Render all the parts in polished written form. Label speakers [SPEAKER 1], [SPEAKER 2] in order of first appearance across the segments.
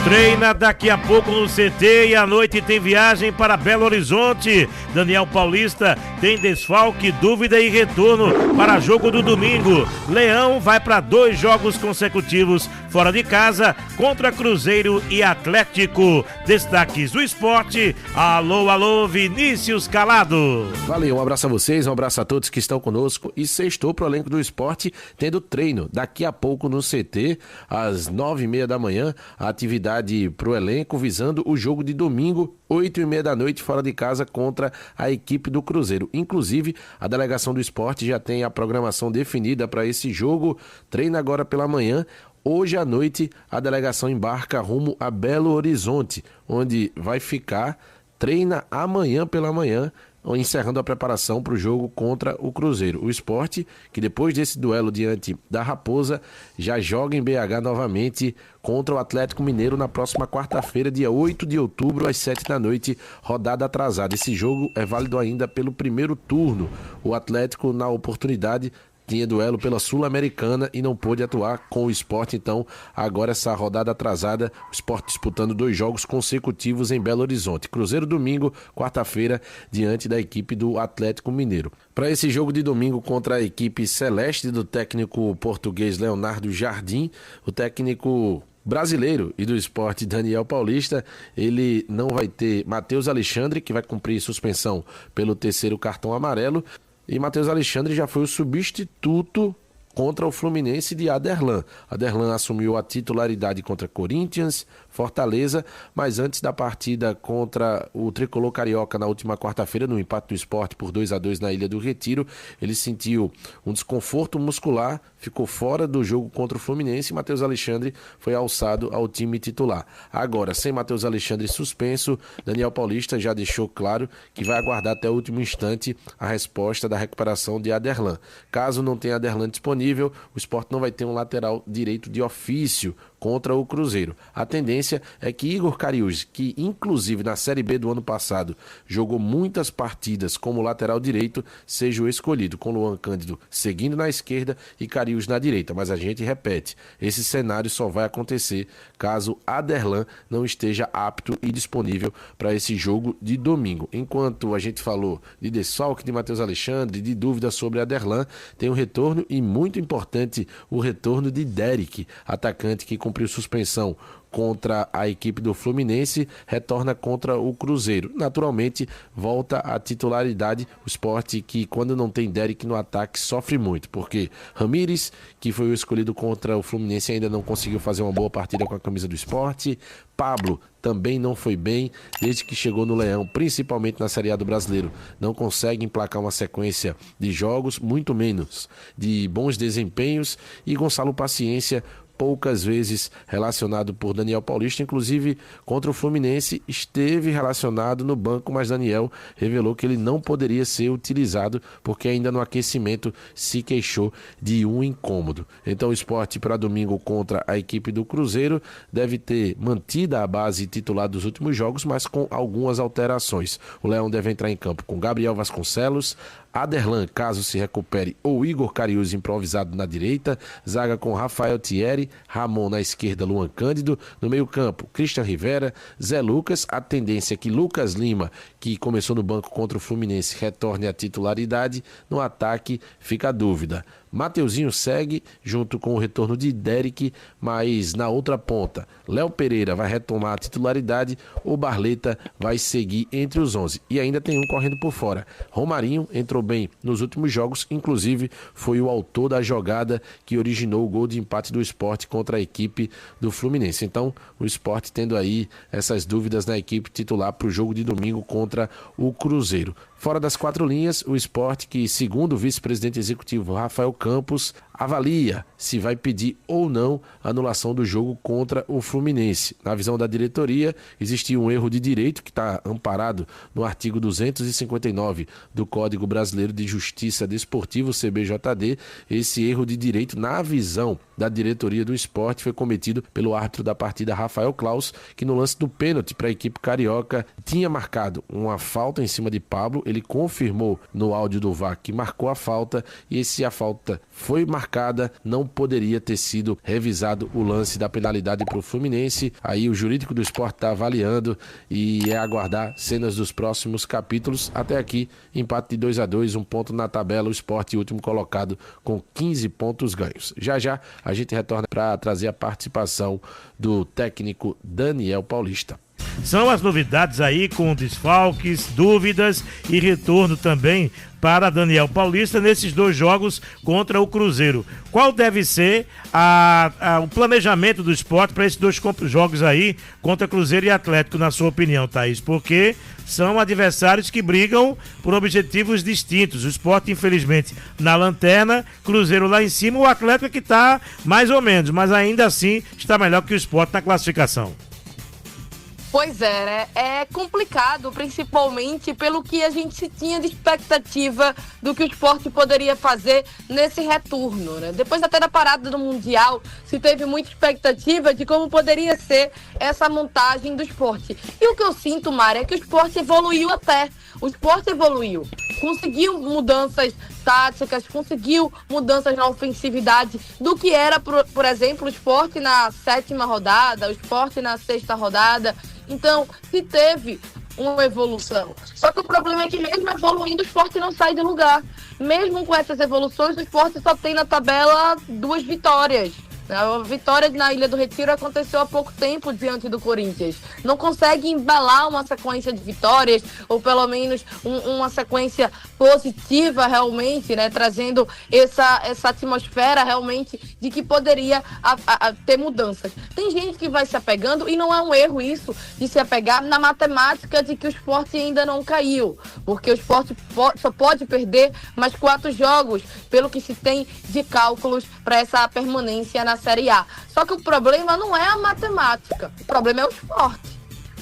[SPEAKER 1] Treina daqui a pouco no CT e à noite tem viagem para Belo Horizonte. Daniel Paulista tem desfalque, dúvida e retorno para jogo do domingo. Leão vai para 2 jogos consecutivos fora de casa contra Cruzeiro e Atlético. Destaques do esporte. Alô, alô, Vinícius Calado.
[SPEAKER 2] Valeu, um abraço a vocês, um abraço a todos que estão conosco. E sextou pro elenco do esporte, tendo treino daqui a pouco no CT, às 9h30 da manhã, a atividade pro elenco visando o jogo de domingo, 8h30 da noite, fora de casa contra a equipe do Cruzeiro. Inclusive, a delegação do esporte já tem a programação definida para esse jogo, treina agora pela manhã. Hoje à noite, a delegação embarca rumo a Belo Horizonte, onde vai ficar, treina amanhã pela manhã, encerrando a preparação para o jogo contra o Cruzeiro. O Sport, que depois desse duelo diante da Raposa, já joga em BH novamente contra o Atlético Mineiro na próxima quarta-feira, dia 8 de outubro, às 7 da noite, rodada atrasada. Esse jogo é válido ainda pelo primeiro turno. O Atlético, na oportunidade, tinha duelo pela Sul-Americana e não pôde atuar com o Sport, então agora essa rodada atrasada, o Sport disputando 2 jogos consecutivos em Belo Horizonte. Cruzeiro domingo, quarta-feira, diante da equipe do Atlético Mineiro. Para esse jogo de domingo contra a equipe celeste do técnico português Leonardo Jardim, o técnico brasileiro e do esporte Daniel Paulista, ele não vai ter Matheus Alexandre, que vai cumprir suspensão pelo 3º cartão amarelo, e Matheus Alexandre já foi o substituto contra o Fluminense de Aderlan. Aderlan assumiu a titularidade contra Corinthians, Fortaleza, mas antes da partida contra o Tricolor Carioca na última quarta-feira, no empate do Sport por 2-2 na Ilha do Retiro, ele sentiu um desconforto muscular, ficou fora do jogo contra o Fluminense e Matheus Alexandre foi alçado ao time titular. Agora, sem Matheus Alexandre suspenso, Daniel Paulista já deixou claro que vai aguardar até o último instante a resposta da recuperação de Aderlan. Caso não tenha Aderlan disponível, o Sport não vai ter um lateral direito de ofício contra o Cruzeiro. A tendência é que Igor Cariús, que inclusive na Série B do ano passado jogou muitas partidas como lateral direito, seja o escolhido, com Luan Cândido seguindo na esquerda e Cariús na direita. Mas a gente repete, esse cenário só vai acontecer caso Aderlan não esteja apto e disponível para esse jogo de domingo. Enquanto a gente falou de desfalque de Matheus Alexandre, de dúvidas sobre Aderlan, tem um retorno e muito importante o retorno de Derek, atacante que cumpriu suspensão contra a equipe do Fluminense, retorna contra o Cruzeiro. Naturalmente, volta à titularidade. O Sport, que quando não tem Derek no ataque, sofre muito, porque Ramírez, que foi o escolhido contra o Fluminense, ainda não conseguiu fazer uma boa partida com a camisa do Sport. Pablo também não foi bem desde que chegou no Leão, principalmente na Série A do Brasileiro. Não consegue emplacar uma sequência de jogos, muito menos de bons desempenhos. E Gonçalo Paciência, poucas vezes relacionado por Daniel Paulista, inclusive contra o Fluminense esteve relacionado no banco, mas Daniel revelou que ele não poderia ser utilizado porque ainda no aquecimento se queixou de um incômodo. Então o Sport para domingo contra a equipe do Cruzeiro deve ter mantida a base titular dos últimos jogos, mas com algumas alterações. O Leão deve entrar em campo com Gabriel Vasconcelos, Aderlan, caso se recupere, ou Igor Cariús improvisado na direita, zaga com Rafael Thierry, Ramon na esquerda, Luan Cândido, no meio campo, Christian Rivera, Zé Lucas. A tendência é que Lucas Lima, que começou no banco contra o Fluminense, retorne à titularidade. No ataque fica a dúvida. Mateuzinho segue junto com o retorno de Derek, mas na outra ponta, Léo Pereira vai retomar a titularidade, o Barleta vai seguir entre os 11. E ainda tem um correndo por fora. Romarinho entrou bem nos últimos jogos, inclusive foi o autor da jogada que originou o gol de empate do Sport contra a equipe do Fluminense. Então, o Sport tendo aí essas dúvidas na equipe titular para o jogo de domingo contra o Cruzeiro. Fora das 4 linhas, o Sport, que segundo o vice-presidente executivo Rafael Campos, avalia se vai pedir ou não a anulação do jogo contra o Fluminense. Na visão da diretoria, existiu um erro de direito que está amparado no artigo 259 do Código Brasileiro de Justiça Desportiva, CBJD. Esse erro de direito, na visão da diretoria do Sport foi cometido pelo árbitro da partida, Rafael Claus, que no lance do pênalti para a equipe carioca tinha marcado uma falta em cima de Pablo. Ele confirmou no áudio do VAR que marcou a falta, e se a falta foi marcada, não poderia ter sido revisado o lance da penalidade para o Fluminense. Aí o jurídico do Sport está avaliando e é aguardar cenas dos próximos capítulos. Até aqui, empate de 2-2, um ponto na tabela, o Sport último colocado com 15 pontos ganhos. Já já a gente retorna para trazer a participação do técnico Daniel Paulista.
[SPEAKER 1] São as novidades aí com desfalques, dúvidas e retorno também para Daniel Paulista nesses 2 jogos contra o Cruzeiro. Qual deve ser o planejamento do Sport para esses 2 jogos aí contra Cruzeiro e Atlético, na sua opinião, Thaís? Porque são adversários que brigam por objetivos distintos. O Sport, infelizmente, na lanterna, Cruzeiro lá em cima, o Atlético que está mais ou menos, mas ainda assim está melhor que o Sport na classificação.
[SPEAKER 3] Pois é, né? É complicado, principalmente pelo que a gente tinha de expectativa do que o Sport poderia fazer nesse retorno, né? Depois até da parada do Mundial, se teve muita expectativa de como poderia ser essa montagem do Sport. E o que eu sinto, Mari, é que o Sport evoluiu até. O Sport evoluiu. Conseguiu mudanças táticas, conseguiu mudanças na ofensividade do que era, por exemplo, o Sport na 7ª rodada, o Sport na 6ª rodada. Então, se teve uma evolução. Só que o problema é que mesmo evoluindo, o Sport não sai de lugar. Mesmo com essas evoluções, o Sport só tem na tabela 2 vitórias. A vitória na Ilha do Retiro aconteceu há pouco tempo diante do Corinthians. Não consegue embalar uma sequência de vitórias, ou pelo menos uma sequência positiva realmente, né? Trazendo essa atmosfera realmente de que poderia ter mudanças. Tem gente que vai se apegando, e não é um erro isso, de se apegar na matemática de que o Sport ainda não caiu. Porque o Sport só pode perder mais 4 jogos, pelo que se tem de cálculos para essa permanência na Série A. Só que o problema não é a matemática, o problema é o Sport.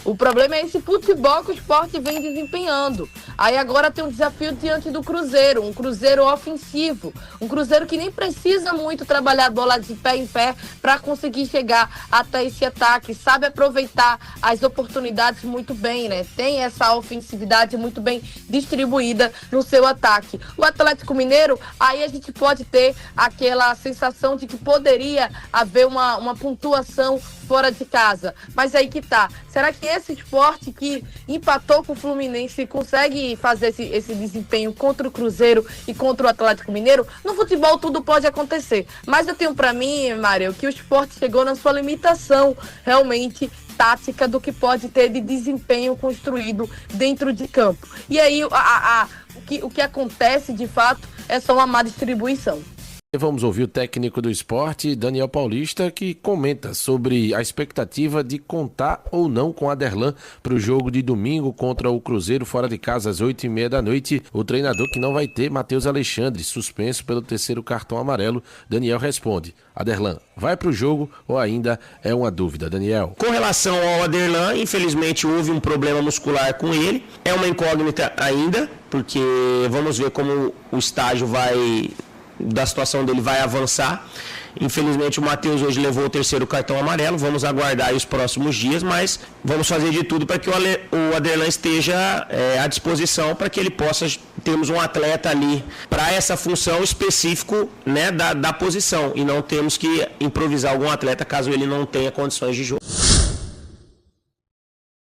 [SPEAKER 3] O problema é esse futebol que o Sport vem desempenhando. Aí agora tem um desafio diante do Cruzeiro, um Cruzeiro ofensivo, um Cruzeiro que nem precisa muito trabalhar a bola de pé em pé para conseguir chegar até esse ataque, sabe aproveitar as oportunidades muito bem, né? Tem essa ofensividade muito bem distribuída no seu ataque. O Atlético Mineiro, aí a gente pode ter aquela sensação de que poderia haver uma pontuação fora de casa, mas aí que tá. Será que esse Sport que empatou com o Fluminense consegue fazer esse desempenho contra o Cruzeiro e contra o Atlético Mineiro? No futebol tudo pode acontecer, mas eu tenho pra mim, Mário, que o Sport chegou na sua limitação realmente tática do que pode ter de desempenho construído dentro de campo. E aí o que acontece de fato é só uma má distribuição.
[SPEAKER 2] Vamos ouvir o técnico do Sport, Daniel Paulista, que comenta sobre a expectativa de contar ou não com Aderlan para o jogo de domingo contra o Cruzeiro, fora de casa, às 8h30 da noite. O treinador que não vai ter, Matheus Alexandre, suspenso pelo 3º cartão amarelo. Daniel responde: Aderlan vai para o jogo ou ainda é uma dúvida? Daniel.
[SPEAKER 4] Com relação ao Aderlan, infelizmente houve um problema muscular com ele. É uma incógnita ainda, porque vamos ver como o estágio da situação dele vai avançar. Infelizmente o Matheus hoje levou o 3º cartão amarelo, vamos aguardar aí os próximos dias, mas vamos fazer de tudo para que o Aderlan esteja à disposição, para que ele possa termos um atleta ali para essa função específica, né, da posição, e não temos que improvisar algum atleta caso ele não tenha condições de jogo.